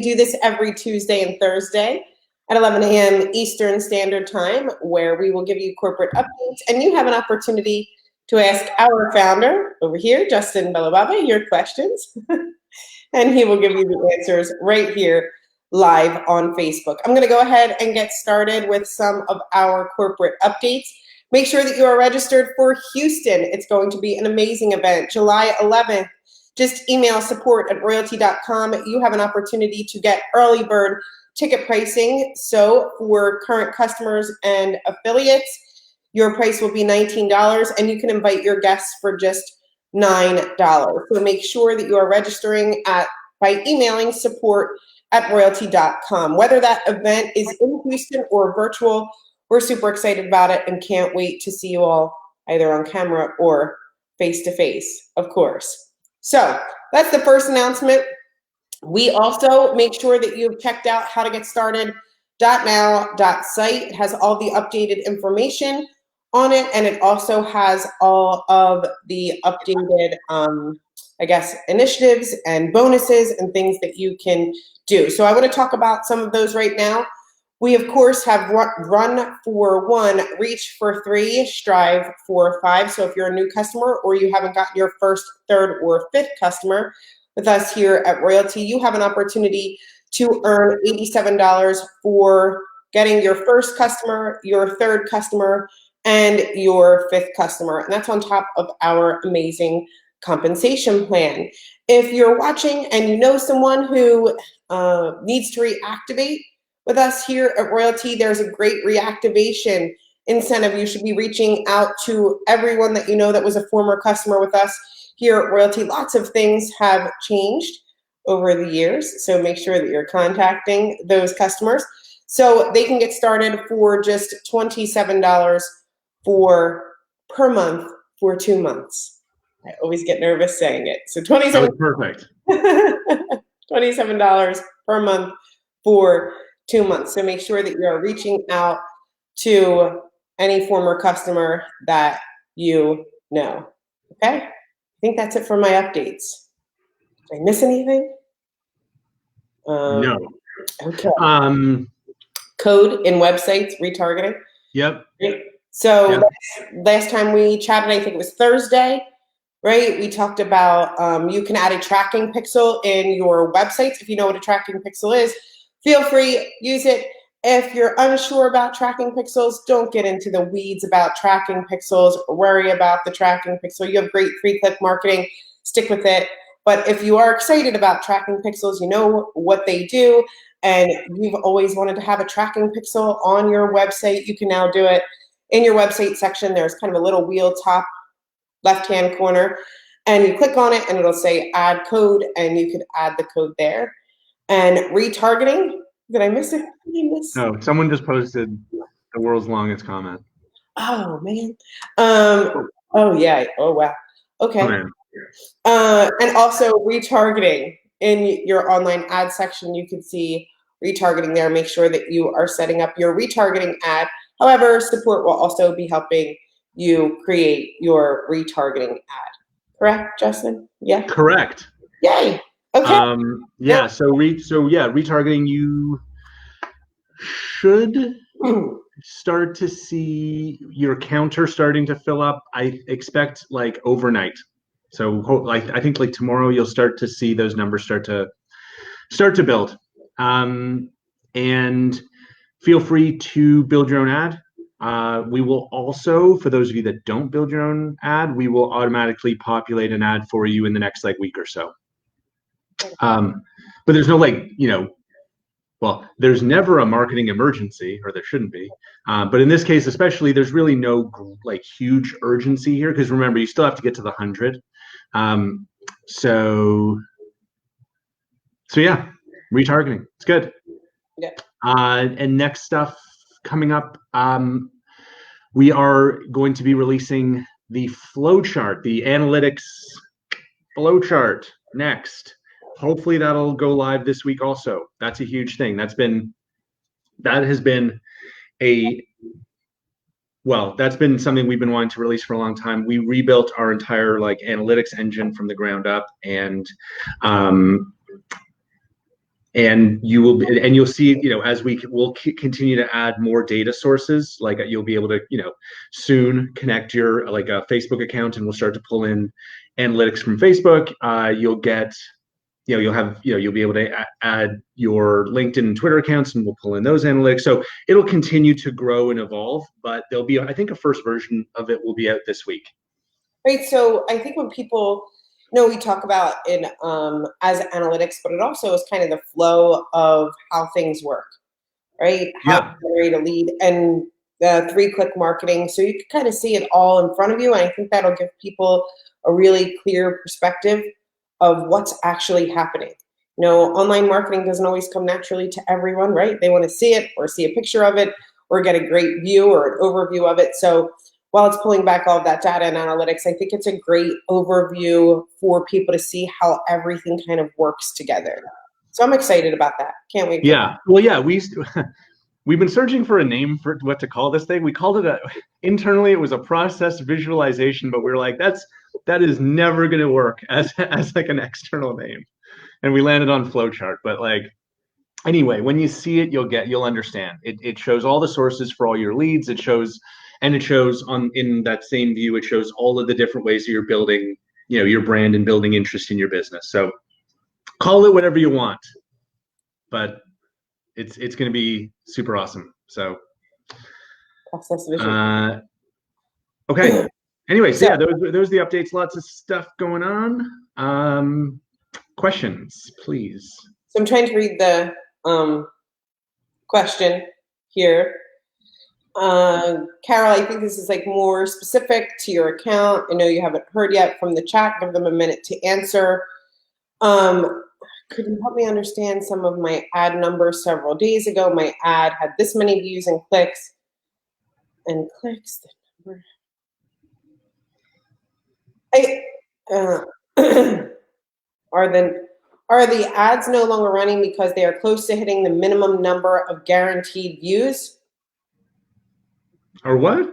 do this every Tuesday and Thursday at 11 a.m. Eastern Standard Time, where we will give you corporate updates, and you have an opportunity to ask our founder over here, Justin Belababa, your questions, and he will give you the answers right here live on Facebook. I'm going to go ahead and get started with some of our corporate updates. Make sure that you are registered for Houston. It's going to be an amazing event, July 11th. Just email support@royaltie.com. You have an opportunity to get early bird ticket pricing. So for current customers and affiliates, your price will be $19, and you can invite your guests for just $9. So make sure that you are registering by emailing support@royaltie.com. Whether that event is in Houston or virtual, we're super excited about it and can't wait to see you all either on camera or face-to-face, of course. So that's the first announcement. We also make sure that you've checked out how to get started. .now.site. It has all the updated information on it, and it also has all of the updated, initiatives and bonuses and things that you can do. So I want to talk about some of those right now. We, of course, have Run for 1, Reach for 3, Strive for 5. So if you're a new customer or you haven't gotten your first, third, or fifth customer with us here at Royaltie, you have an opportunity to earn $87 for getting your first customer, your third customer, and your fifth customer. And that's on top of our amazing compensation plan. If you're watching and you know someone who needs to reactivate with us here at Royaltie, there's a great reactivation incentive. You should be reaching out to everyone that you know that was a former customer with us here at Royaltie. Lots of things have changed over the years, so make sure that you're contacting those customers so they can get started for just $27 per month for 2 months. I always get nervous saying it. So That was perfect. $27 per month for 2 months. So make sure that you're reaching out to any former customer that you know. Okay? I think that's it for my updates. Did I miss anything? No. Okay. Code in websites, retargeting. Yep. So last time we chatted, I think it was Thursday, right? We talked about you can add a tracking pixel in your websites. If you know what a tracking pixel is, feel free, use it. If you're unsure about tracking pixels, don't get into the weeds about tracking pixels. Worry about the tracking pixel. You have great free-click marketing. Stick with it. But if you are excited about tracking pixels, you know what they do, and you've always wanted to have a tracking pixel on your website, you can now do it. In your website section, there's kind of a little wheel top left-hand corner, and you click on it, and it'll say add code, and you could add the code there. And retargeting, did I miss it? No, someone just posted the world's longest comment. Oh, man. Oh, yeah. Oh, wow. Okay. Oh, man. And also retargeting in your online ad section, you can see retargeting there. Make sure that you are setting up your retargeting ad. However, support will also be helping you create your retargeting ad. Correct, Justin? Yeah. Correct. Yay. Okay. So retargeting, you should start to see your counter starting to fill up. I expect like overnight. So I think like tomorrow you'll start to see those numbers start to build. And feel free to build your own ad. We will also, for those of you that don't build your own ad, we will automatically populate an ad for you in the next week or so. But there's no there's never a marketing emergency, or there shouldn't be. But in this case, especially, there's really no huge urgency here, because remember, you still have to get to the 100. So yeah, retargeting, it's good. Yeah. And next stuff coming up, we are going to be releasing the flowchart, the analytics flowchart next. Hopefully that'll go live this week also. That's a huge thing. That's been something we've been wanting to release for a long time. We rebuilt our entire analytics engine from the ground up, and and you'll see, as we'll continue to add more data sources, like you'll be able to, soon connect your like a Facebook account, and we'll start to pull in analytics from Facebook. You'll get, you'll be able to add your LinkedIn and Twitter accounts, and we'll pull in those analytics. So it'll continue to grow and evolve, but there'll be, I think, a first version of it will be out this week. Right. So I think when people we talk about it as analytics, but it also is kind of the flow of how things work, right? How to generate a lead and the 3-click marketing. So you can kind of see it all in front of you. And I think that'll give people a really clear perspective of what's actually happening. Online marketing doesn't always come naturally to everyone, right? They want to see it or see a picture of it or get a great view or an overview of it. So while it's pulling back all of that data and analytics, I think it's a great overview for people to see how everything kind of works together. So I'm excited about that. Can't wait. Yeah. Well, yeah, we've been searching for a name for what to call this thing. We called it internally, it was a process visualization, but we were like, that is never going to work as like an external name. And we landed on flowchart. But like, anyway, when you see it, you'll understand. It shows all the sources for all your leads. It shows in that same view, it shows all of the different ways that you're building, your brand and building interest in your business. So call it whatever you want, but it's going to be super awesome. So process vision. Okay. Anyway, so yeah, those are the updates. Lots of stuff going on. Questions, please. So I'm trying to read the question here. Carol, I think this is like more specific to your account. I know you haven't heard yet from the chat. Give them a minute to answer. Could you help me understand some of my ad numbers several days ago? My ad had this many views and clicks. And clicks, the number. Are the ads no longer running because they are close to hitting the minimum number of guaranteed views? Or what?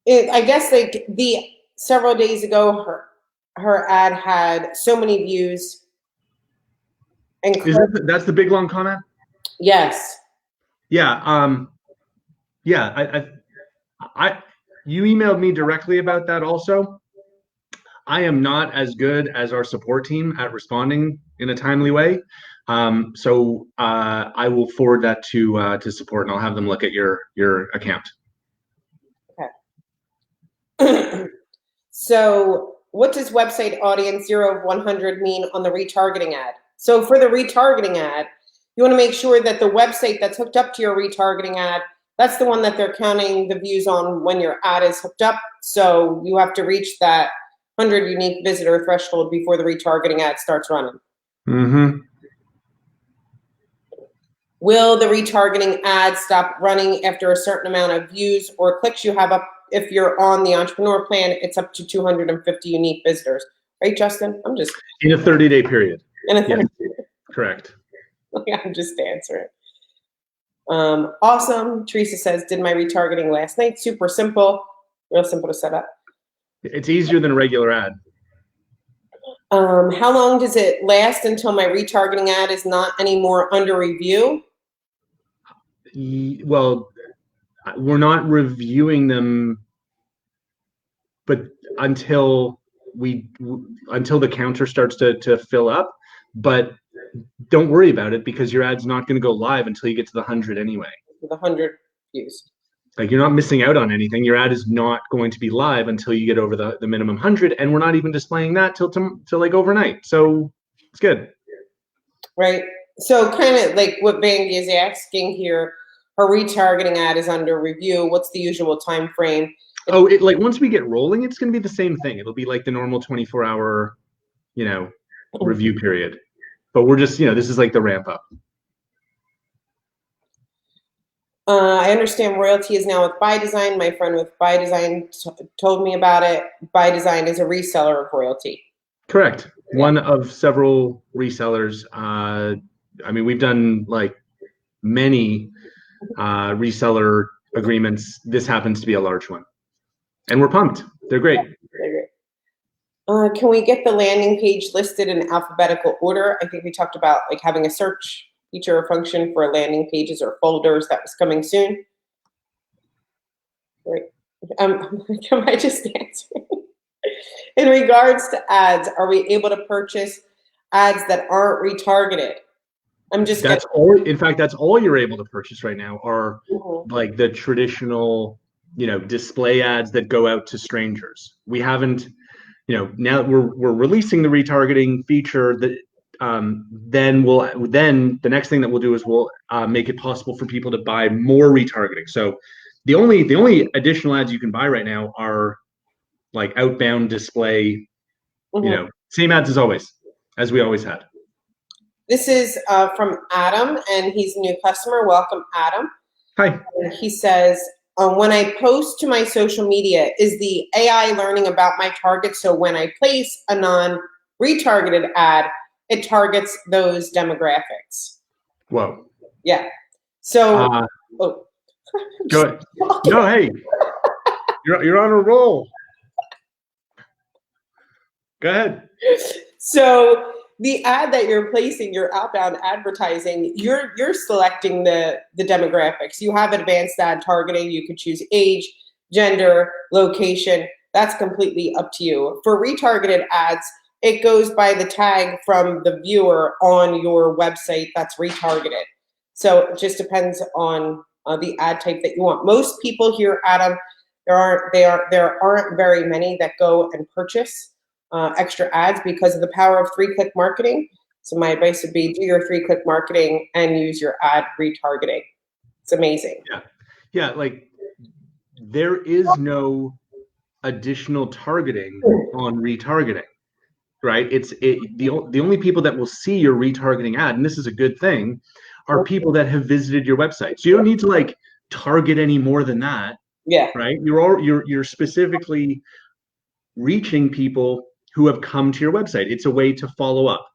I guess like several days ago, her ad had so many views. And that's the big long comment? Yes. Yeah. Yeah. You emailed me directly about that also. I am not as good as our support team at responding in a timely way. So I will forward that to support, and I'll have them look at your account. Okay. So what does website audience 0 of 100 mean on the retargeting ad? So for the retargeting ad, you want to make sure that the website that's hooked up to your retargeting ad, that's the one that they're counting the views on when your ad is hooked up. So you have to reach that 100 unique visitor threshold before the retargeting ad starts running. Mm-hmm. Will the retargeting ad stop running after a certain amount of views or clicks you have up? If you're on the entrepreneur plan, it's up to 250 unique visitors. Right, Justin? I'm just... In a 30-day period. In a 30-day period. Correct. I'm just answering. Awesome. Teresa says, did my retargeting last night. Super simple. Real simple to set up. It's easier than a regular ad. How long does it last until my retargeting ad is not anymore under review? Well, we're not reviewing them, but until the counter starts to fill up. But don't worry about it, because your ad's not going to go live until you get to the 100 anyway. The 100 views. Like, you're not missing out on anything. Your ad is not going to be live until you get over the minimum 100, and we're not even displaying that till like overnight. So it's good. Right. So kind of like what Vandy is asking here, her retargeting ad is under review. What's the usual time frame? Like once we get rolling, it's going to be the same thing. It'll be like the normal 24-hour, review period. But we're just, this is like the ramp up. I understand Royaltie is now with By Design. My friend with By Design told me about it. By Design is a reseller of Royaltie. Correct. One of several resellers. We've done like many reseller agreements. This happens to be a large one. And we're pumped. They're great. They're great. Can we get the landing page listed in alphabetical order? I think we talked about like having a search feature or function for landing pages or folders that was coming soon. Right. Am I just answering? In regards to ads, are we able to purchase ads that aren't retargeted? I'm just That's all. In fact, that's all you're able to purchase right now are like the traditional, display ads that go out to strangers. We haven't, now we're releasing the retargeting feature that then the next thing that we'll do is we'll make it possible for people to buy more retargeting. So the only additional ads you can buy right now are like outbound display, same ads as we always had. This is from Adam, and he's a new customer. Welcome, Adam. Hi. And he says, when I post to my social media, is the AI learning about my target? So when I place a non-retargeted ad, it targets those demographics. Whoa. Yeah. So, go ahead. No, hey, you're on a roll. Go ahead. So the ad that you're placing, your outbound advertising, you're selecting the demographics. You have advanced ad targeting. You could choose age, gender, location. That's completely up to you. For retargeted ads, it goes by the tag from the viewer on your website that's retargeted. So it just depends on the ad type that you want. Most people here, Adam, there aren't very many that go and purchase extra ads because of the power of 3-click marketing. So my advice would be do your 3-click marketing and use your ad retargeting. It's amazing. Yeah, like there is no additional targeting on retargeting, right? The only people that will see your retargeting ad, and this is a good thing, are people that have visited your website. So you don't need to like target any more than that. Yeah. Right? You're specifically reaching people who have come to your website. It's a way to follow up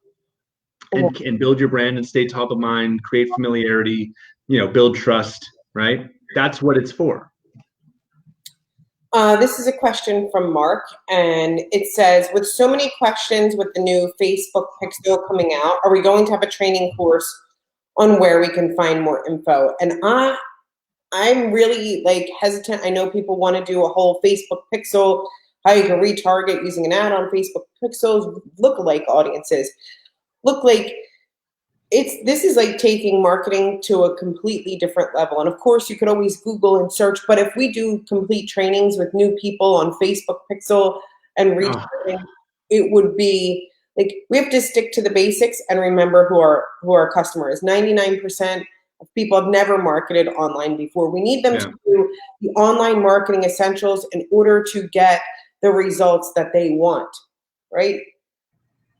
and build your brand and stay top of mind, create familiarity, build trust, right? That's what it's for. This is a question from Mark, and it says, with so many questions with the new Facebook Pixel coming out, are we going to have a training course on where we can find more info? And I'm really like hesitant. I know people want to do a whole Facebook Pixel, how you can retarget using an ad on Facebook Pixels, lookalike audiences. Look like this is like taking marketing to a completely different level. And of course you could always Google and search, but if we do complete trainings with new people on Facebook Pixel and retargeting, it would be like, we have to stick to the basics and remember who our customer is. 99% of people have never marketed online before. We need them to do the online marketing essentials in order to get the results that they want, right?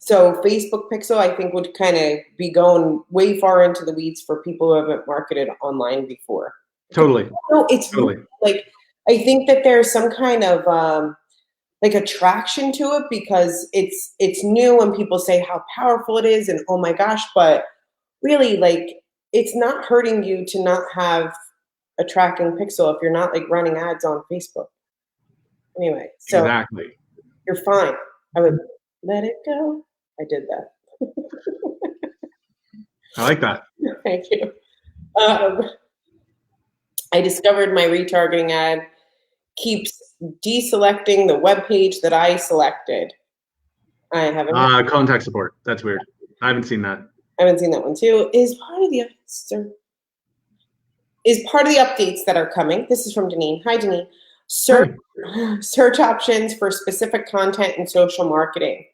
So Facebook Pixel, I think, would kind of be going way far into the weeds for people who haven't marketed online before. Totally. No, it's totally. Like, I think that there's some kind of like attraction to it because it's new and people say how powerful it is and oh my gosh, but really like it's not hurting you to not have a tracking pixel if you're not like running ads on Facebook. Anyway, so exactly. You're fine. I would let it go. I did that. I like that. Thank you. I discovered my retargeting ad keeps deselecting the web page that I selected. I haven't. Contact support. That's weird. I haven't seen that. I haven't seen that one too. Is part of the updates that are coming. This is from Deneen. Hi, Deneen. Search options for specific content and social marketing.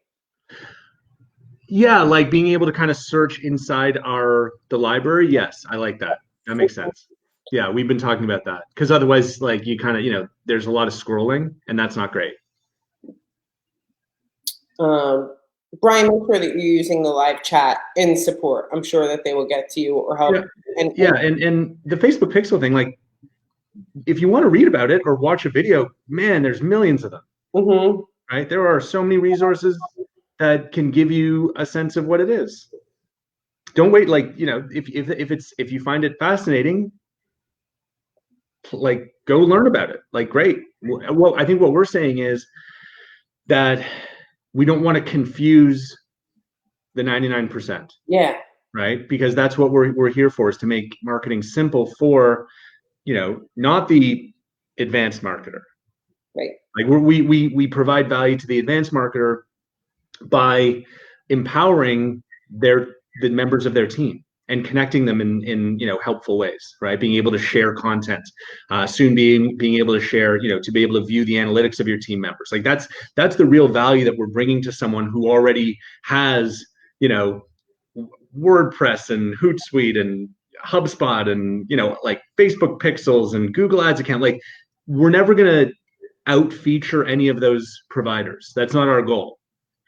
Yeah, like being able to kind of search inside the library. Yes, I like that. That makes sense. Yeah, we've been talking about that because otherwise, like you kind of, there's a lot of scrolling, and that's not great. Brian, make sure that you're using the live chat in support. I'm sure that they will get to you or help. Yeah. And the Facebook Pixel thing, like, if you want to read about it or watch a video, man, there's millions of them. Mm-hmm. Right? There are so many resources that can give you a sense of what it is. Don't wait, like, if you find it fascinating, like go learn about it. Like, great. Well, I think what we're saying is that we don't want to confuse the 99%. Yeah. right? Because that's what we're here for, is to make marketing simple for, not the advanced marketer. Right. Like we provide value to the advanced marketer by empowering the members of their team and connecting them in helpful ways, right? Being able to share content, soon being able to share, to be able to view the analytics of your team members. Like that's the real value that we're bringing to someone who already has, WordPress and Hootsuite and HubSpot and like Facebook Pixels and Google Ads account. Like we're never gonna out feature any of those providers. That's not our goal,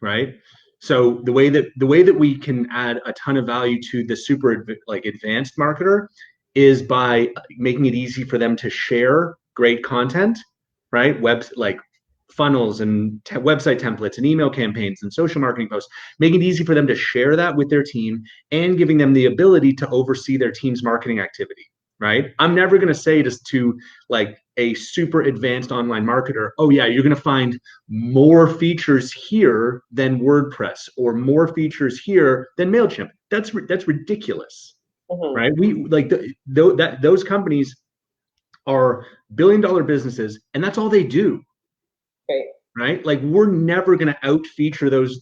right? So the way that we can add a ton of value to the super advanced marketer is by making it easy for them to share great content, right? Like funnels and website templates and email campaigns and social marketing posts, making it easy for them to share that with their team and giving them the ability to oversee their team's marketing activity, right? I'm never going to say to like a super advanced online marketer, oh yeah, you're going to find more features here than WordPress or more features here than MailChimp. That's ridiculous, right? We like those companies are billion-dollar businesses, and that's all they do. Right? Like we're never going to out feature those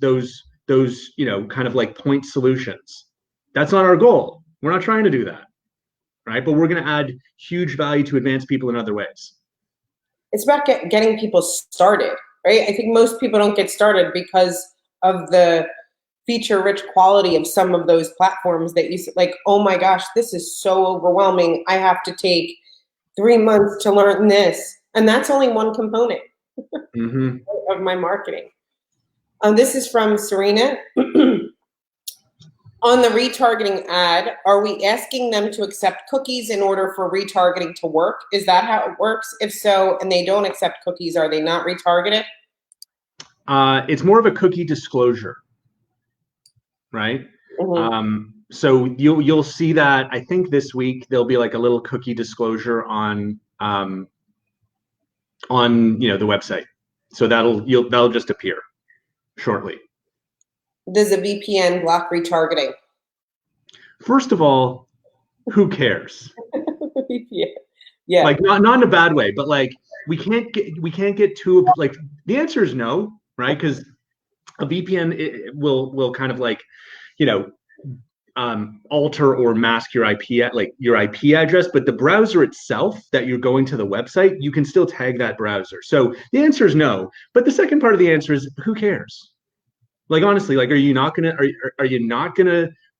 kind of like point solutions. That's not our goal. We're not trying to do that, right? But we're going to add huge value to advance people in other ways. It's about getting people started, right? I think most people don't get started because of the feature-rich quality of some of those platforms that you like, oh my gosh, this is so overwhelming. I have to take 3 months to learn this. And that's only one component of my marketing. This is from Serena. On the retargeting ad, are we asking them to accept cookies in order for retargeting to work? Is that how it works? If so, and they don't accept cookies, are they not retargeted? It's more of a cookie disclosure, right? So you'll see that, I think this week there'll be like a little cookie disclosure on the website. So that'll just appear shortly. Does a VPN block retargeting? First of all, who cares? Yeah. Like not in a bad way, but like we can't get too like the answer is no, right? Because a VPN will kind of like alter or mask your IP address, but the browser itself that you're going to the website, you can still tag that browser. So the answer is no. But the second part of the answer is who cares? Like honestly, like are you not gonna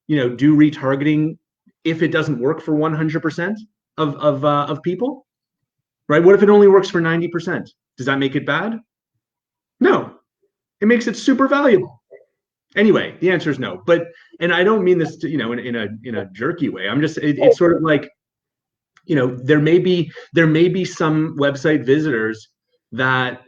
do retargeting if it doesn't work for 100% of people, right? What if it only works for 90%? Does that make it bad? No, it makes it super valuable. Anyway, the answer is no. And I don't mean this to, in a jerky way. I'm just it's sort of like, there may be some website visitors that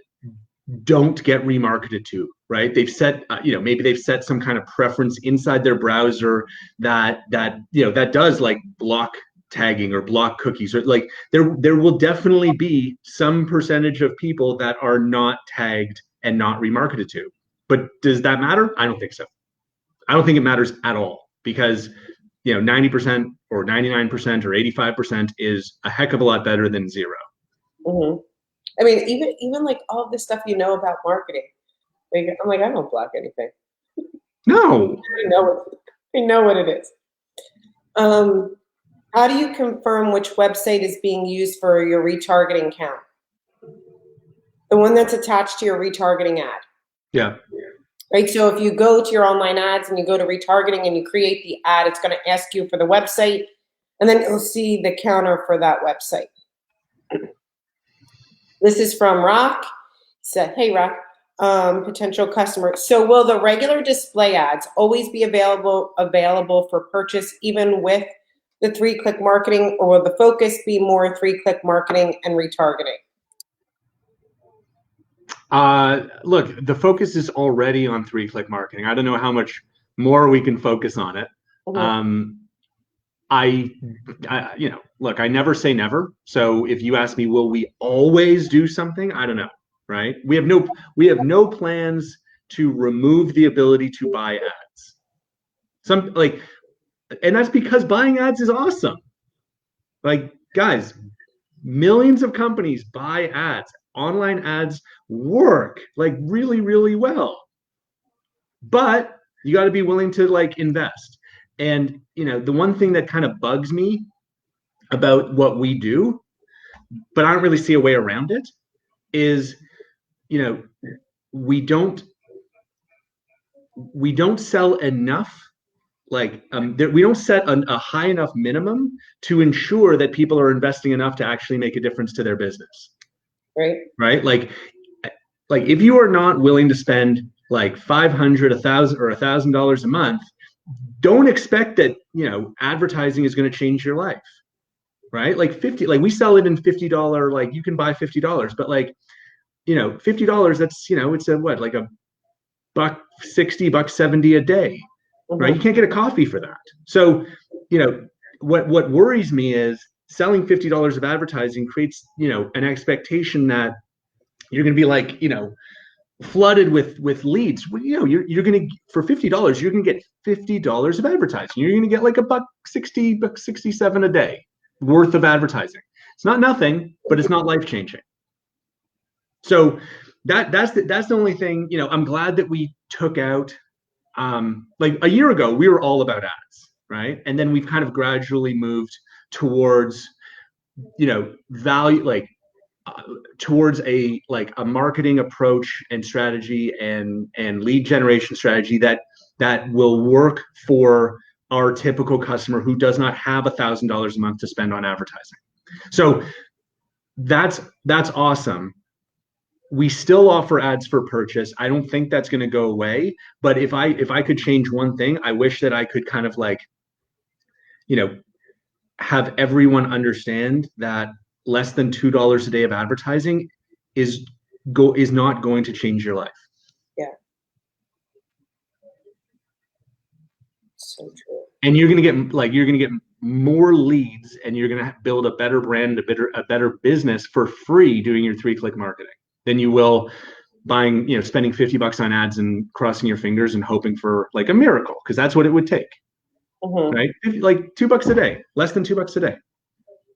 don't get remarketed to, right? They've set, maybe they've set some kind of preference inside their browser that does like block tagging or block cookies, or like there will definitely be some percentage of people that are not tagged and not remarketed to. But does that matter? I don't think so. I don't think it matters at all, because 90% or 99% or 85% is a heck of a lot better than 0. I mean, even like all of this stuff about marketing. Like, I'm like, I don't block anything. No. I know what it is. How do you confirm which website is being used for your retargeting count? The one that's attached to your retargeting ad. Yeah. Right. So if you go to your online ads and you go to retargeting and you create the ad, it's going to ask you for the website, and then you'll see the counter for that website. This is from Rock. He said, hey, Rock, potential customer. So will the regular display ads always be available for purchase, even with the 3-click marketing, or will the focus be more 3-click marketing and retargeting? Look, the focus is already on 3-click marketing. I don't know how much more we can focus on it. Look, I never say never. So if you ask me, will we always do something? I don't know, right? We have no plans to remove the ability to buy ads. And that's because buying ads is awesome. Like, guys, millions of companies buy ads. Online ads work like really, really well. But you got to be willing to like invest. And, the one thing that kind of bugs me about what we do, but I don't really see a way around it, is, you know, we don't we don't sell enough, like we don't set a high enough minimum to ensure that people are investing enough to actually make a difference to their business. Right, like if you are not willing to spend like 500, 1,000 or $1,000 a month, don't expect that advertising is going to change your life. Right, like 50, like we sell it in $50, like you can buy $50, but like $50, that's it's a what, like a $1.60, $1.70 a day. Right, you can't get a coffee for that. So what worries me is selling $50 of advertising creates an expectation that you're going to be like flooded with leads. Well, you're going to, for $50 you're going to get $50 of advertising. You're going to get like $1.60, $1.67 a day worth of advertising. It's not nothing, but it's not life changing. So that's the only thing. I'm glad that we took out, like a year ago we were all about ads, right? And then we've kind of gradually moved towards value, like towards a marketing approach and strategy and lead generation strategy that will work for our typical customer who does not have $1,000 a month to spend on advertising. So that's awesome. We still offer ads for purchase. I don't think that's going to go away. But if I could change one thing, I wish that I could kind of like, have everyone understand that less than $2 a day of advertising is not going to change your life. Yeah. So true. And you're going to get more leads, and you're going to build a better brand, a better business for free doing your 3-click marketing than you will buying, spending $50 on ads and crossing your fingers and hoping for like a miracle, because that's what it would take. Right? Like $2 a day, less than $2 a day.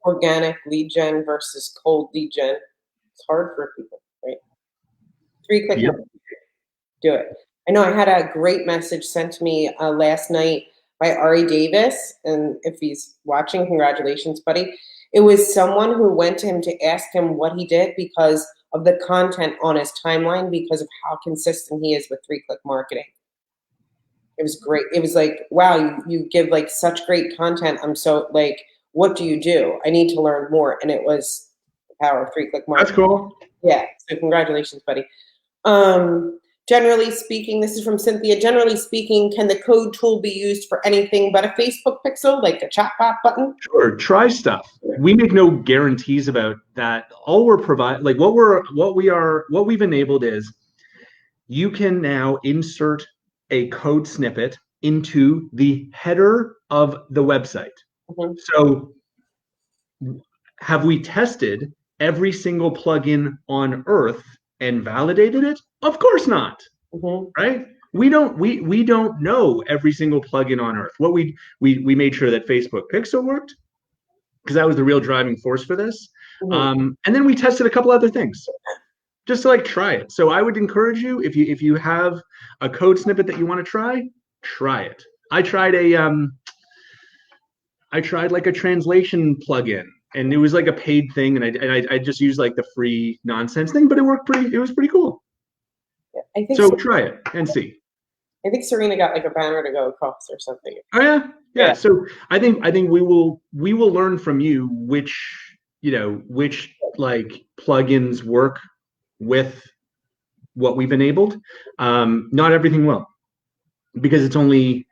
Organic lead gen versus cold lead gen. It's hard for people, right? 3-click marketing. Do it. I know I had a great message sent to me last night by Ari Davis, and if he's watching, congratulations, buddy. It was someone who went to him to ask him what he did because of the content on his timeline, because of how consistent he is with 3-click marketing. It was great. It was like, wow, you give like such great content. I'm so like, what do you do? I need to learn more. And it was the power of 3-click marketing. That's cool. Yeah. So congratulations, buddy. Generally speaking, this is from Cynthia. Generally speaking, can the code tool be used for anything but a Facebook pixel, like a chatbot button? Sure, try stuff. We make no guarantees about that. All we're providing, like what we've enabled is you can now insert a code snippet into the header of the website. So have we tested every single plugin on earth and validated it? Of course not. Right? We don't know every single plugin on earth. What we made sure that Facebook Pixel worked, because that was the real driving force for this. And then we tested a couple other things just to like try it. So I would encourage you, if you have a code snippet that you want to try it. I tried like a translation plugin, and it was like a paid thing, and I just used like the free nonsense thing, but it was pretty cool. Yeah, I think so. Try it and see. I think Serena got like a banner to go across or something. Oh yeah. So I think we will learn from you which like plugins work with what we've enabled. Not everything will, because it's only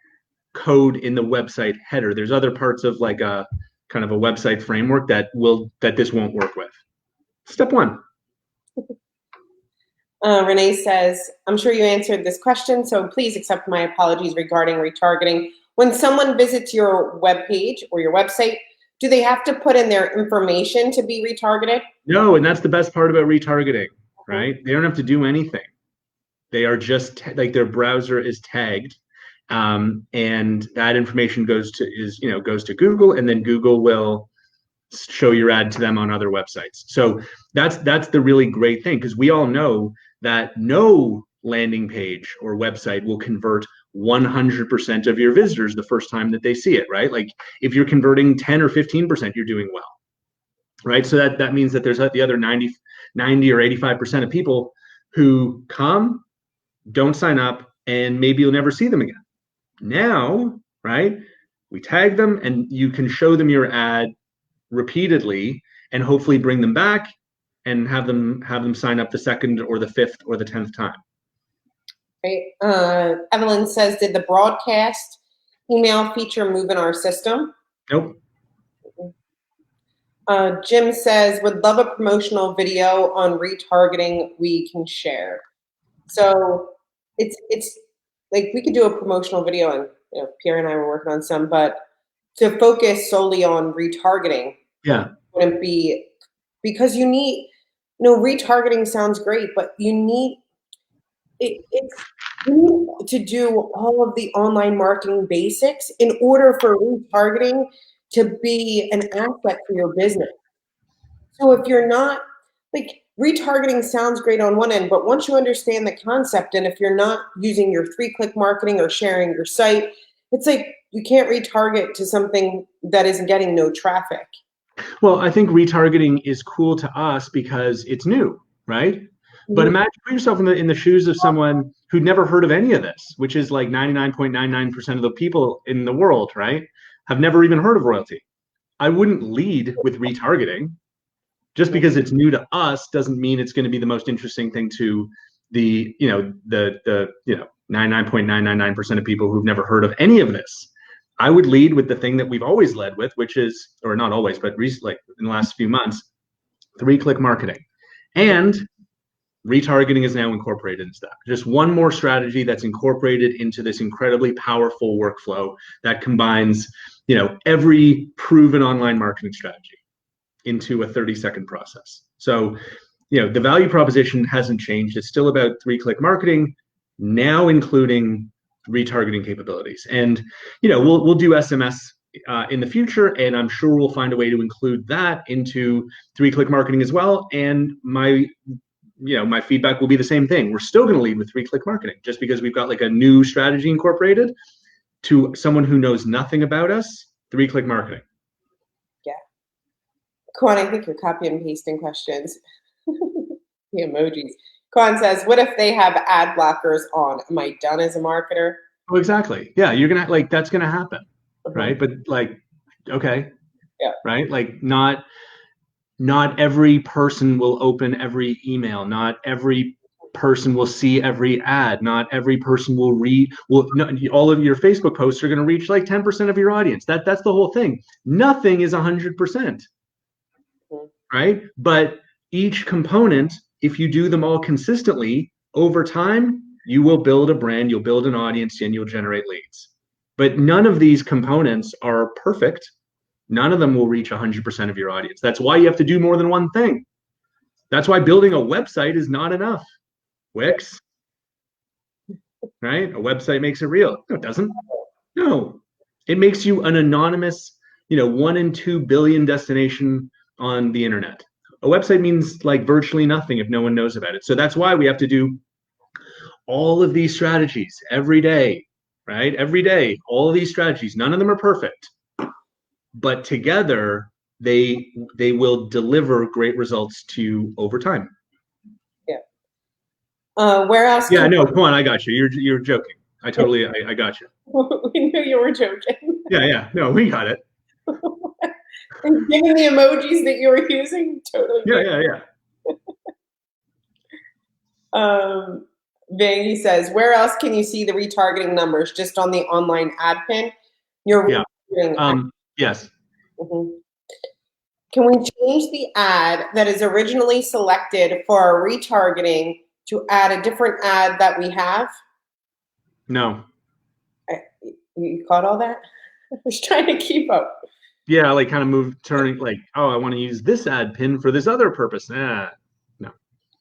code in the website header. There's other parts of like a kind of a website framework that this won't work with. Step 1. Renee says, I'm sure you answered this question, so please accept my apologies regarding retargeting. When someone visits your webpage or your website, do they have to put in their information to be retargeted? No, and that's the best part about retargeting, right? They don't have to do anything. They are just like their browser is tagged, and that information goes to Google, and then Google will show your ad to them on other websites. So that's the really great thing, because we all know that no landing page or website will convert 100% of your visitors the first time that they see it, right? Like if you're converting 10 or 15%, you're doing well, right? So that means that there's the other 90 or 85% of people who come, don't sign up, and maybe you'll never see them again. Now, right, we tag them and you can show them your ad repeatedly and hopefully bring them back and have them sign up the second or the fifth or the 10th time. Right. Evelyn says, did the broadcast email feature move in our system? Nope. Jim says, would love a promotional video on retargeting we can share. So it's like we could do a promotional video, and Pierre and I were working on some, but to focus solely on retargeting, wouldn't be, because you need, retargeting sounds great, but you need to do all of the online marketing basics in order for retargeting to be an asset for your business. So if you're not, like, retargeting sounds great on one end, but once you understand the concept, and if you're not using your 3-click marketing or sharing your site, it's like you can't retarget to something that isn't getting no traffic. Well, I think retargeting is cool to us because it's new, right? Mm-hmm. But imagine, put yourself in the shoes of someone who'd never heard of any of this, which is like 99.99% of the people in the world, right? Have never even heard of Royaltie. I wouldn't lead with retargeting. Just because it's new to us doesn't mean it's going to be the most interesting thing to the 99.999% of people who've never heard of any of this. I would lead with the thing that we've always led with, which is, or not always, but recently, in the last few months, 3-click marketing. And retargeting is now incorporated into that. Just one more strategy that's incorporated into this incredibly powerful workflow that combines, every proven online marketing strategy into a 30-second process. So, the value proposition hasn't changed. It's still about 3-click marketing, now including retargeting capabilities. And, we'll do SMS in the future, and I'm sure we'll find a way to include that into 3-click marketing as well. And my feedback will be the same thing. We're still going to lead with 3-click marketing, just because we've got like a new strategy incorporated. To someone who knows nothing about us, 3-click marketing. Quan, I think you're copy and pasting questions. The emojis. Quan says, what if they have ad blockers on? Am I done as a marketer? Oh, exactly. Yeah, you're going to, that's going to happen, right? But okay. Yeah. Right? Like not every person will open every email. Not every person will see every ad. Not every person will read. All of your Facebook posts are going to reach like 10% of your audience. That's the whole thing. Nothing is 100%. Right? But each component, if you do them all consistently over time, you will build a brand, you'll build an audience, and you'll generate leads. But none of these components are perfect. None of them will reach 100% of your audience. That's why you have to do more than one thing. That's why building a website is not enough. Wix, right? A website makes it real. No, it doesn't. No, it makes you an anonymous, 1 in 2 billion destination on the internet. A website means like virtually nothing if no one knows about it. So that's why we have to do all of these strategies every day, right? Every day, all of these strategies. None of them are perfect, but together they will deliver great results to you over time. Yeah. Where else? Yeah, no, come on, I got you. You're joking. I totally, I got you. We knew you were joking. Yeah. No, we got it. And given the emojis that you were using, totally. Yeah. Vangy says, where else can you see the retargeting numbers? Just on the online ad pin? Yes. Mm-hmm. Can we change the ad that is originally selected for our retargeting to add a different ad that we have? No. You caught all that? I was trying to keep up. Yeah, like kind of turning like, I want to use this ad pin for this other purpose. No.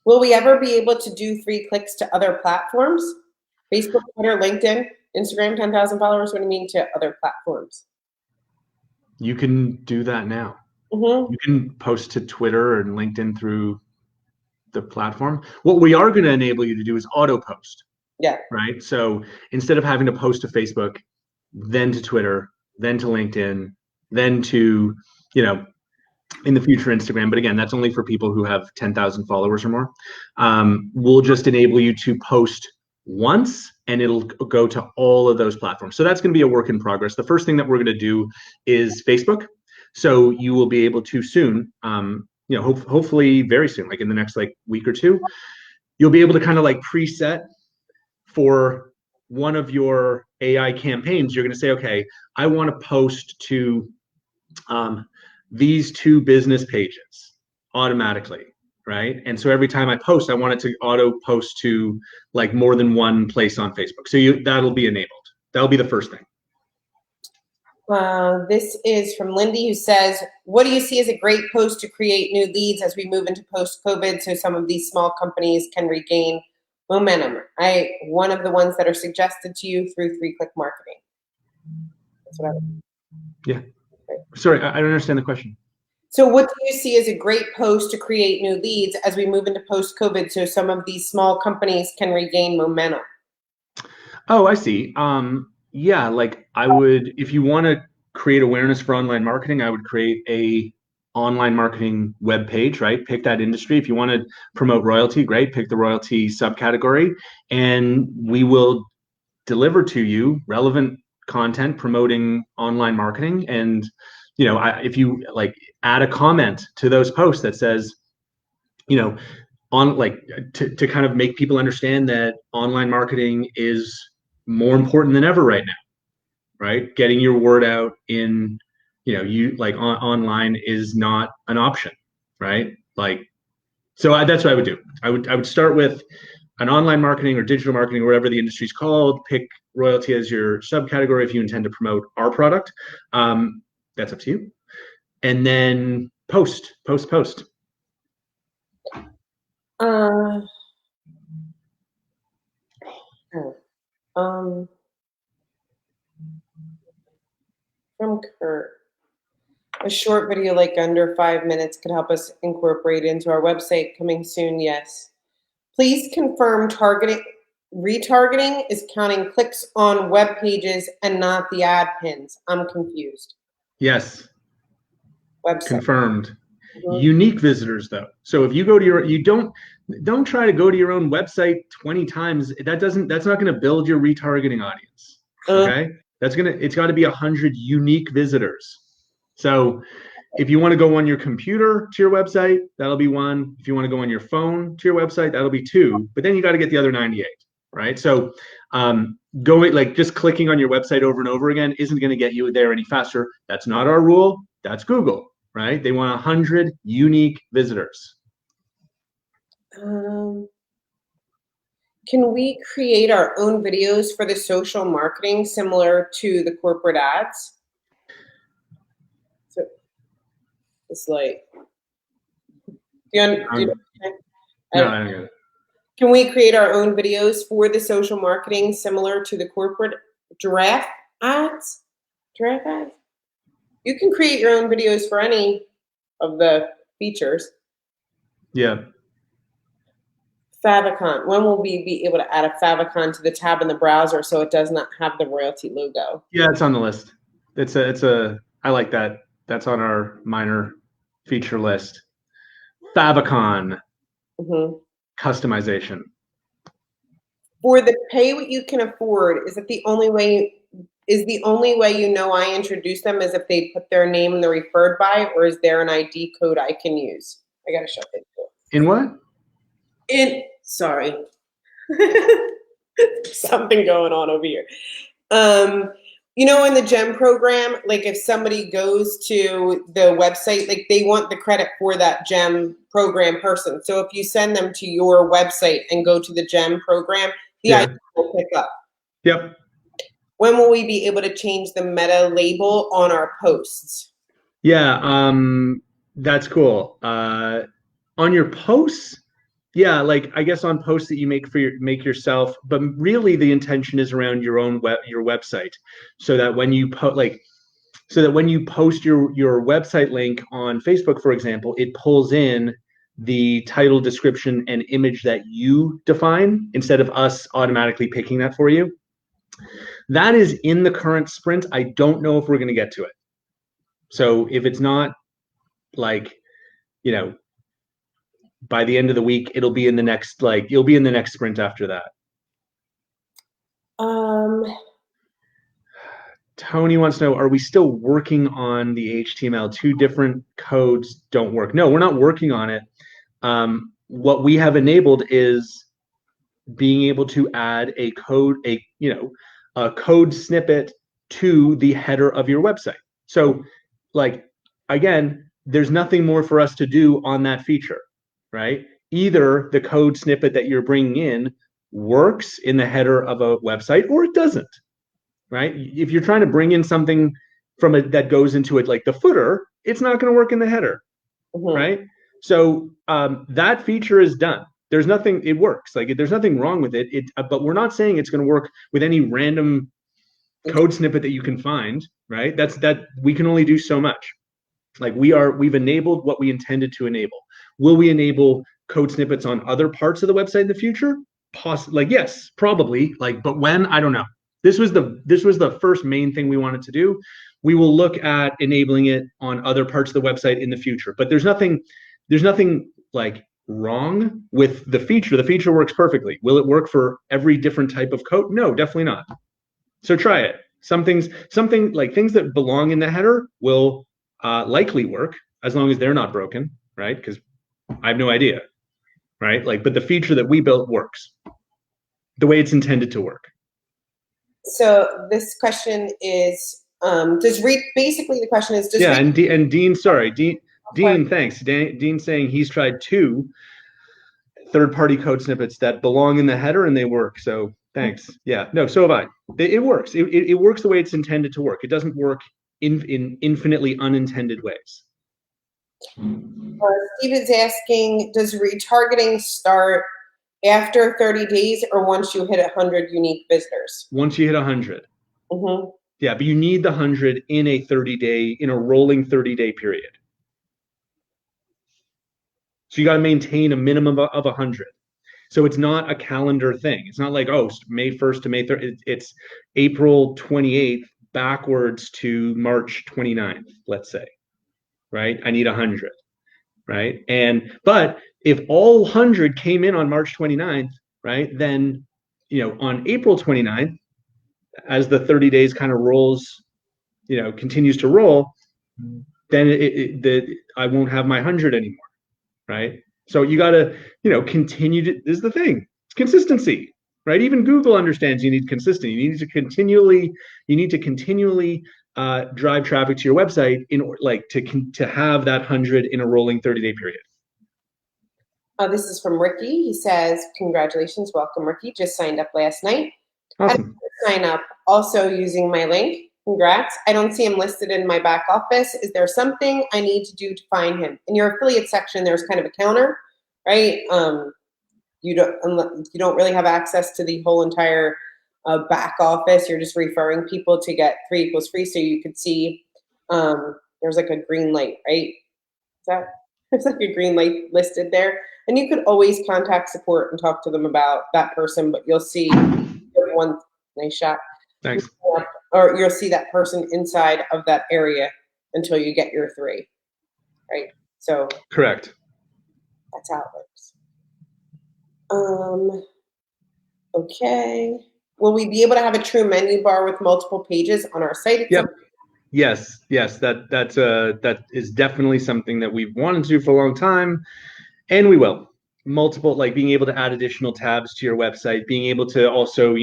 Will we ever be able to do 3 clicks to other platforms? Facebook, Twitter, LinkedIn? Instagram 10,000 followers? What do you mean to other platforms? You can do that now. Mm-hmm. You can post to Twitter and LinkedIn through the platform. What we are going to enable you to do is auto post. Yeah. Right. So instead of having to post to Facebook, then to Twitter, then to LinkedIn, then to, in the future Instagram, but again, that's only for people who have 10,000 followers or more. We'll just enable you to post once and it'll go to all of those platforms. So that's going to be a work in progress. The first thing that we're going to do is Facebook. So you will be able to soon, hopefully very soon, like in the next week or two, you'll be able to kind of preset for one of your AI campaigns. You're going to say, okay, I want to post to these 2 business pages automatically, right? And so every time I post, I want it to auto post to more than one place on Facebook. So that'll be enabled. That'll be the first thing. This is from Lindy, who says, what do you see as a great post to create new leads as we move into post-COVID so some of these small companies can regain momentum? One of the ones that are suggested to you through 3-click marketing. That's what I would. Yeah. Sorry, I don't understand the question. So what do you see as a great post to create new leads as we move into post-COVID so some of these small companies can regain momentum? Oh, I see. Yeah, I would, if you want to create awareness for online marketing, I would create a online marketing web page, right? Pick that industry. If you want to promote royalty, great. Pick the royalty subcategory, and we will deliver to you relevant content promoting online marketing. And if you add a comment to those posts that says, on to kind of make people understand that online marketing is more important than ever right now, right? Getting your word out in, online is not an option, right? So that's what I would do. I would start with an online marketing or digital marketing, or whatever the industry's called. Pick royalty as your subcategory if you intend to promote our product. That's up to you. And then post. From Kurt, a short video under 5 minutes could help us incorporate into our website. Coming soon, yes. Please confirm retargeting is counting clicks on web pages and not the ad pins. I'm confused. Yes. Website. Confirmed. Mm-hmm. Unique visitors, though. So if you go to you don't try to go to your own website 20 times. That's not going to build your retargeting audience. Okay? It's got to be 100 unique visitors. So if you want to go on your computer to your website, that'll be 1. If you want to go on your phone to your website, that'll be 2. But then you got to get the other 98, right? So going just clicking on your website over and over again isn't going to get you there any faster. That's not our rule. That's Google, right? They want 100 unique visitors. Can we create our own videos for the social marketing similar to the corporate ads? So it's no, I don't get it. Can we create our own videos for the social marketing similar to the corporate giraffe ads? Giraffe ads? You can create your own videos for any of the features. Yeah. Favicon. When will we be able to add a favicon to the tab in the browser so it does not have the royalty logo? Yeah, it's on the list. I like that. That's on our minor feature list. Favicon. Mm-hmm. Customization. For the pay what you can afford, is the only way I introduce them is if they put their name in the referred by, or is there an ID code I can use? I gotta shut it. In what? Sorry. Something going on over here. In the GEM program, if somebody goes to the website, they want the credit for that GEM program person. So if you send them to your website and go to the GEM program, the ID will pick up. Yep. When will we be able to change the meta label on our posts? Yeah, that's cool. On your posts, Yeah, like I guess on posts that you make yourself, but really the intention is around your website, so that when you post your website link on Facebook, for example, it pulls in the title, description, and image that you define instead of us automatically picking that for you. That is in the current sprint. I don't know if we're going to get to it. So if it's not like, you know, by the end of the week, it'll be in the next, like, you'll be in the next sprint after that. Um, Tony wants to know, are we still working on the HTML? Two different codes don't work. No, we're not working on it. What we have enabled is being able to add a code snippet to the header of your website. So, like, again, there's nothing more for us to do on that feature, right? Either the code snippet that you're bringing in works in the header of a website or it doesn't, right? If you're trying to bring in something from it that goes into it, like the footer, it's not going to work in the header, right? So that feature is done. There's nothing, it works. Like there's nothing wrong with it. But we're not saying it's going to work with any random code snippet that you can find, right? That we can only do so much. Like we've enabled what we intended to enable. Will we enable code snippets on other parts of the website in the future? Like yes, probably. Like, but when? I don't know. This was the first main thing we wanted to do. We will look at enabling it on other parts of the website in the future. But there's nothing like wrong with the feature. The feature works perfectly. Will it work for every different type of code? No, definitely not. So try it. Something like things that belong in the header will likely work as long as they're not broken, right? Because I have no idea, right? Like, but the feature that we built works the way it's intended to work. So this question is, basically the question is, does and Dean, sorry, Dean, thanks. Dean saying he's tried 2 third-party code snippets that belong in the header and they work. So thanks. Yeah, no, so have I. It works. It works the way it's intended to work. It doesn't work in infinitely unintended ways. Steve is asking, does retargeting start after 30 days or once you hit 100 unique visitors? Once you hit 100. Yeah, but you need the 100 in a rolling 30-day period. So you got to maintain a minimum of 100. So it's not a calendar thing. It's not like, oh, May 1st to May 3rd. It's April 28th backwards to March 29th, let's say, right? I need 100, right? But if all 100 came in on March 29th, right, then, on April 29th, as the 30 days kind of rolls, continues to roll, then I won't have my 100 anymore, right? So you got to, continue to, this is the thing, it's consistency, right? Even Google understands you need consistency. You need to continually drive traffic to your website to have that 100 in a rolling 30-day period. This is from Ricky. He says, congratulations, welcome, Ricky. Just signed up last night. Awesome. Sign up also using my link. Congrats. I don't see him listed in my back office. Is there something I need to do to find him? In your affiliate section, there's kind of a counter, right? You don't really have access to the whole entire back office. You're just referring people to get 3 equals free. So you could see there's like a green light, right? There's like a green light listed there. And you could always contact support and talk to them about that person, but you'll see one nice shot. Thanks. Or you'll see that person inside of that area until you get your 3, right? So correct. That's how it works. Okay. Will we be able to have a true menu bar with multiple pages on our site? Yep. Yes. That is definitely something that we've wanted to do for a long time, and we will. Multiple, like being able to add additional tabs to your website, being able to also,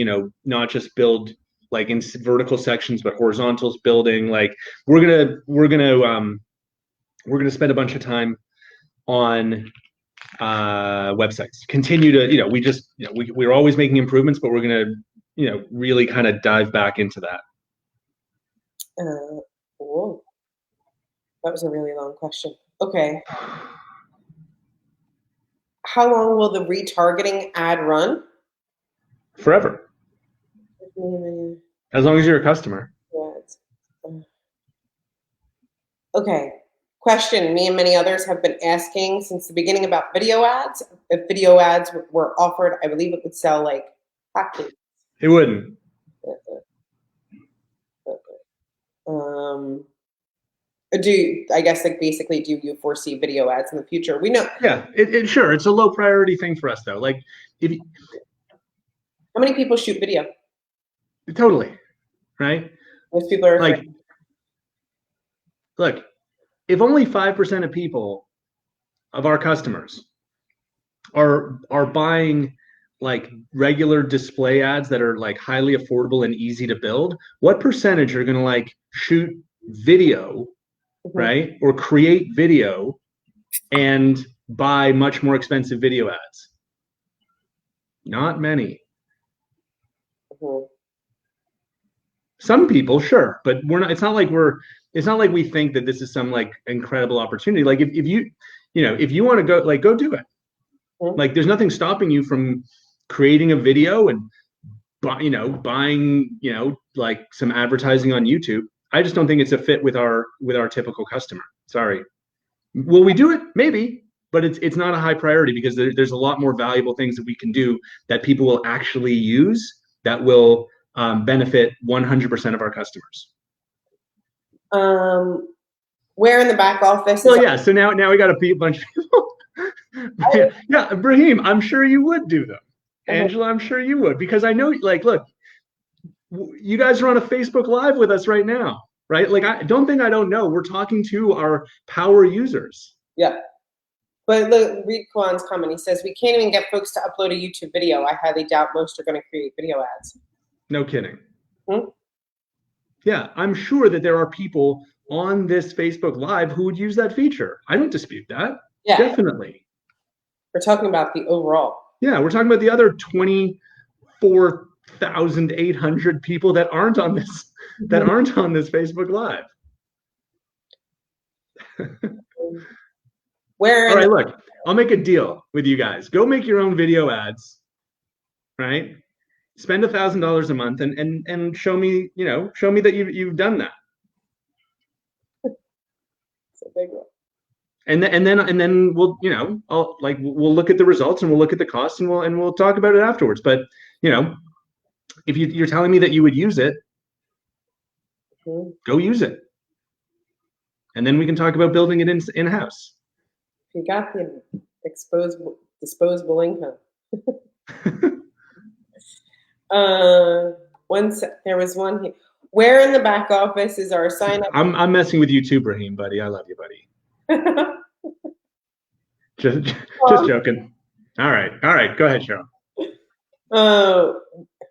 not just build like in vertical sections, but horizontals building. Like we're gonna spend a bunch of time on websites. Continue to, we're always making improvements, but we're gonna, really kind of dive back into that. Whoa. That was a really long question. Okay. how long will the retargeting ad run? Forever. As long as you're a customer. Okay. Question me and many others have been asking since the beginning about video ads. If video ads were offered, I believe it would sell like hotcakes. It wouldn't. I guess like basically, do you foresee video ads in the future? We know. Yeah, sure. It's a low priority thing for us though. Like, how many people shoot video? Totally, right? Most people are like, look, if only 5% of people of our customers are buying like regular display ads that are like highly affordable and easy to build, what percentage are going to like shoot video, right? Or create video and buy much more expensive video ads? Not many. Some people, sure, but we're not. It's not like we think that this is some like incredible opportunity. Like if you want to go, like, go do it. Like there's nothing stopping you from creating a video and buying like some advertising on YouTube. I just don't think it's a fit with our typical customer. Sorry. Will we do it? Maybe, but it's not a high priority because there's a lot more valuable things that we can do that people will actually use that will benefit 100% of our customers. Where in the back office? Well, yeah. So now we got a bunch of people. Yeah, Brahim, I'm sure you would do them. Angela, I'm sure you would, because I know, like, look, you guys are on a Facebook Live with us right now, right? Like, I don't know. We're talking to our power users. Yeah. But look, read Kwan's comment. He says, we can't even get folks to upload a YouTube video. I highly doubt most are going to create video ads. No kidding. Yeah, I'm sure that there are people on this Facebook Live who would use that feature. I don't dispute that. Yeah. Definitely. We're talking about the overall. Yeah, we're talking about the other 24,800 people that aren't on this Facebook Live. All right, look, I'll make a deal with you guys. Go make your own video ads, right? Spend $1,000 a month and show me that you've done that. It's a big one. And then we'll we'll look at the results and we'll look at the costs and we'll talk about it afterwards. But if you're telling me that you would use it, go use it, and then we can talk about building it in house. You got the disposable income. There was one here. Where in the back office is our sign up? I'm messing with you too, Brahim, buddy. I love you, buddy. just joking. All right. Go ahead, Cheryl.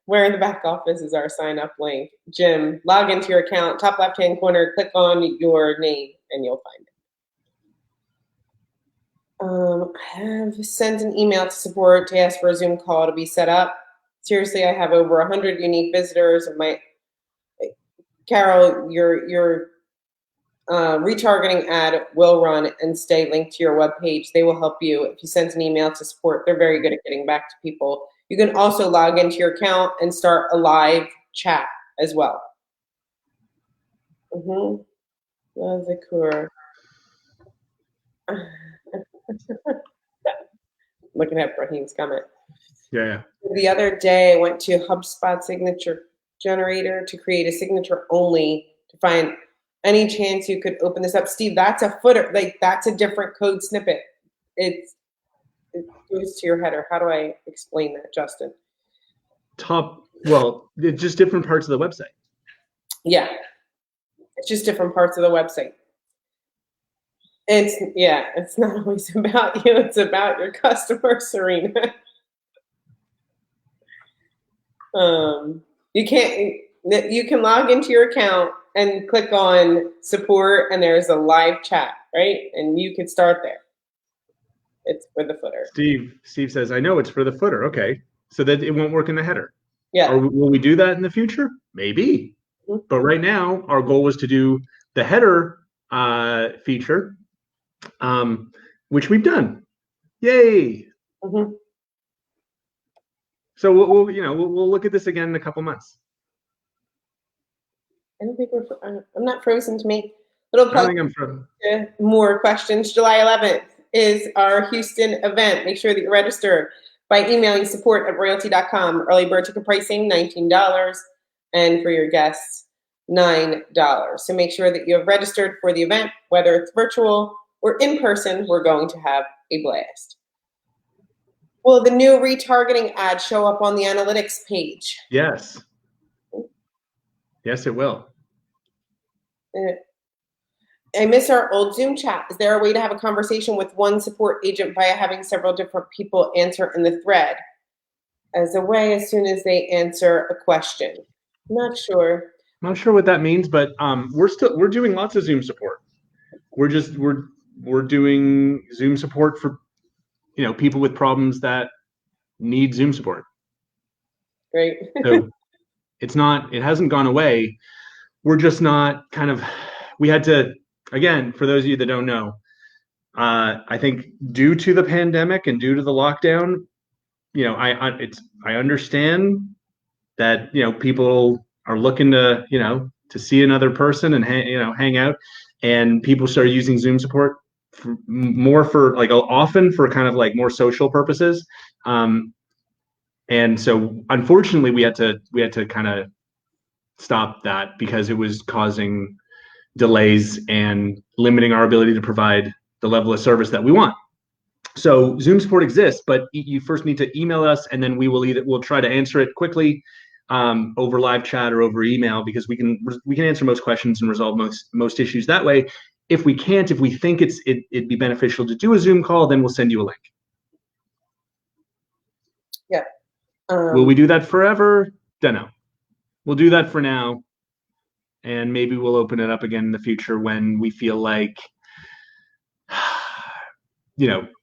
Where in the back office is our sign up link? Jim, log into your account, top left hand corner, click on your name, and you'll find it. I have sent an email to support to ask for a Zoom call to be set up. Seriously, I have over 100 unique visitors. Carol, your retargeting ad will run and stay linked to your webpage. They will help you if you send an email to support. They're very good at getting back to people. You can also log into your account and start a live chat as well. Looking at Brahim's comment. Yeah. The other day, I went to HubSpot signature generator to create a signature only to find any chance you could open this up. Steve, that's a footer. Like, that's a different code snippet. It goes to your header. How do I explain that, Justin? Well, it's just different parts of the website. Yeah. It's just different parts of the website. It's not always about you. It's about your customer, Serena. You can log into your account and click on support, and there's a live chat, right? And you could start there. It's for the footer. Steve says, I know it's for the footer. Okay. So that it won't work in the header. Yeah. Or will we do that in the future? Maybe. But right now, our goal was to do the header feature, which we've done. Yay. Mhm. So we'll look at this again in a couple months. I don't think I'm not frozen to me. Little I don't plug think I'm from. more questions. July 11th is our Houston event. Make sure that you register by emailing support@royaltie.com. Early bird ticket pricing, $19. And for your guests, $9. So make sure that you have registered for the event, whether it's virtual or in person. We're going to have a blast. Will the new retargeting ad show up on the analytics page? Yes. Yes, it will. I miss our old Zoom chat. Is there a way to have a conversation with one support agent via having several different people answer in the thread? As a way, as soon as they answer a question. Not sure. I'm not sure what that means, but we're doing lots of Zoom support. We're doing Zoom support for people with problems that need Zoom support. Great. So it hasn't gone away. We're just not we had to, again, for those of you that don't know, I think due to the pandemic and due to the lockdown, I understand that people are looking to see another person and hang out, and people started using Zoom support more for often for kind of like more social purposes, and so unfortunately we had to kind of stop that because it was causing delays and limiting our ability to provide the level of service that we want. So Zoom support exists, but you first need to email us, and then we'll try to answer it quickly over live chat or over email, because we can answer most questions and resolve most issues that way. If we can't, if we think it'd be beneficial to do a Zoom call, then we'll send you a link. Yeah. Will we do that forever? Don't know. We'll do that for now, and maybe we'll open it up again in the future when we feel like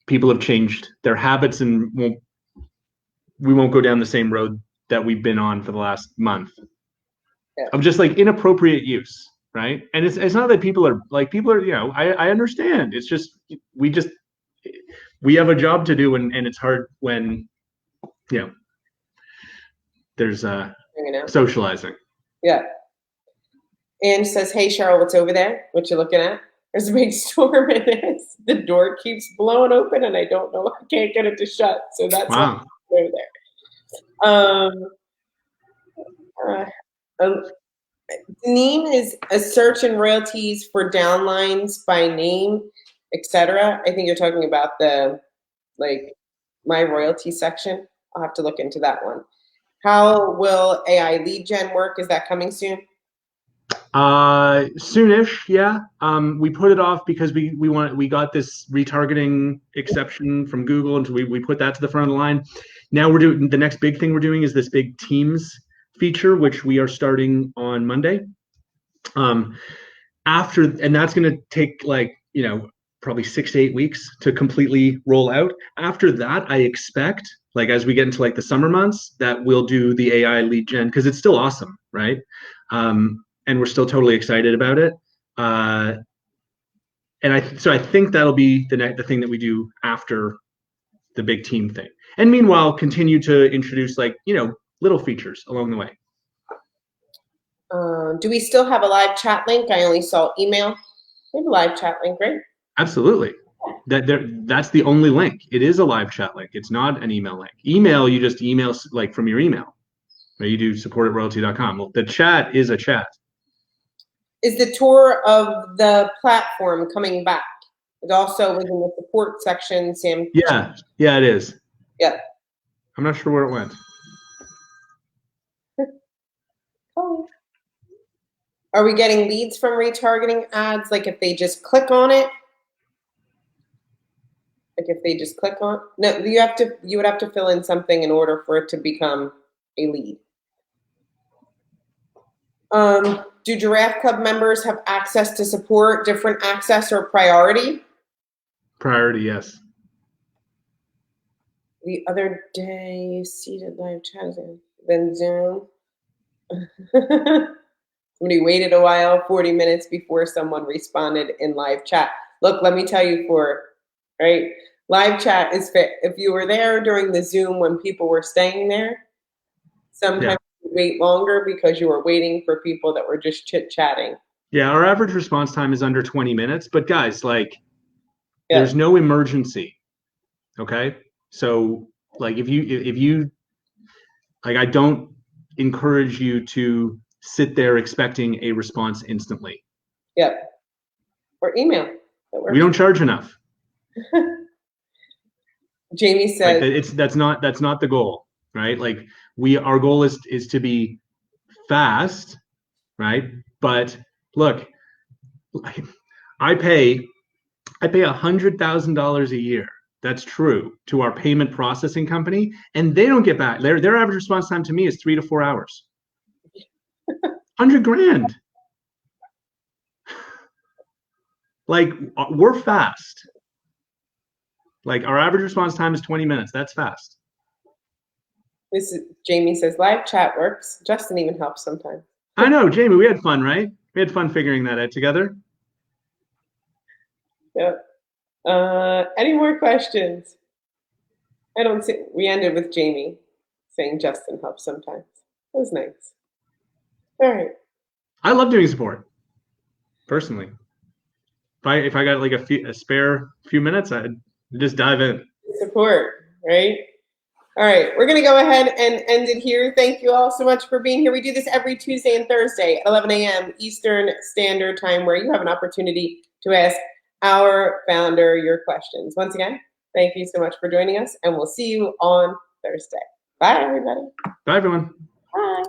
people have changed their habits and we won't go down the same road that we've been on for the last month of just like inappropriate use, right? And it's not that people are I understand. It's just we have a job to do, and it's hard when there's socializing. Yeah. Anne says, "Hey Cheryl, what's over there? What you looking at? There's a big storm in it. The door keeps blowing open, and I don't know. I can't get it to shut. So that's wow. over there." Name is a search in royalties for downlines by name, etc. I think you're talking about the my royalty section. I'll have to look into that one. How will AI lead gen work? Is that coming soon? Soonish, yeah. We put it off because we got this retargeting exception from Google, and so we put that to the front of the line. Now we're doing the next big thing we're doing is this big Teams feature, which we are starting on Monday. And that's going to take probably 6 to 8 weeks to completely roll out. After that, I expect as we get into the summer months that we'll do the AI lead gen, because it's still awesome, right? And we're still totally excited about it. So I think that'll be the thing that we do after the big team thing. And meanwhile, continue to introduce little features along the way. Do we still have a live chat link? I only saw email. We have a live chat link, right? Absolutely. That's the only link. It is a live chat link. It's not an email link. Email, you just email from your email. Or you do support@royaltie.com. Well, the chat is a chat. Is the tour of the platform coming back? It also was in the support section, Sam. Yeah, it is. Yeah. I'm not sure where it went. Oh. Are we getting leads from retargeting ads? If they just click on it? If they just click on? No, you would have to fill in something in order for it to become a lead. Do Giraffe Club members have access to support, different access, or priority? Priority, yes. The other day, seated live chat, then Zoom. Somebody waited a while, 40 minutes before someone responded in live chat. Look, let me tell you, Live chat is fit. If you were there during the Zoom when people were staying there, sometimes you wait longer because you were waiting for people that were just chit-chatting. Yeah, our average response time is under 20 minutes, but guys, like, Yeah. there's no emergency. Okay? So, like, if you like, I don't encourage you to sit there expecting a response instantly. Yep. Or email. We don't charge enough. Jamie Like, says, that's not the goal, right? Like, our goal is to be fast, right? But look, I pay $100,000 a year. That's true, to our payment processing company, and they don't get back. Their average response time to me is 3 to 4 hours. 100 grand. Like, we're fast. Like, our average response time is 20 minutes. That's fast. Jamie says, live chat works. Justin even helps sometimes. I know, Jamie, we had fun, right? We had fun figuring that out together. Yep. Any more questions? I don't see. We ended with Jamie saying Justin helps sometimes. That was nice. All right. I love doing support, personally. If I got like a spare few minutes, I'd just dive in. Support, right? All right, we're going to go ahead and end it here. Thank you all so much for being here. We do this every Tuesday and Thursday at 11 a.m. Eastern Standard Time, where you have an opportunity to ask our founder your questions. Once again, thank you so much for joining us, and we'll see you on Thursday. Bye, everybody. Bye, everyone. Bye.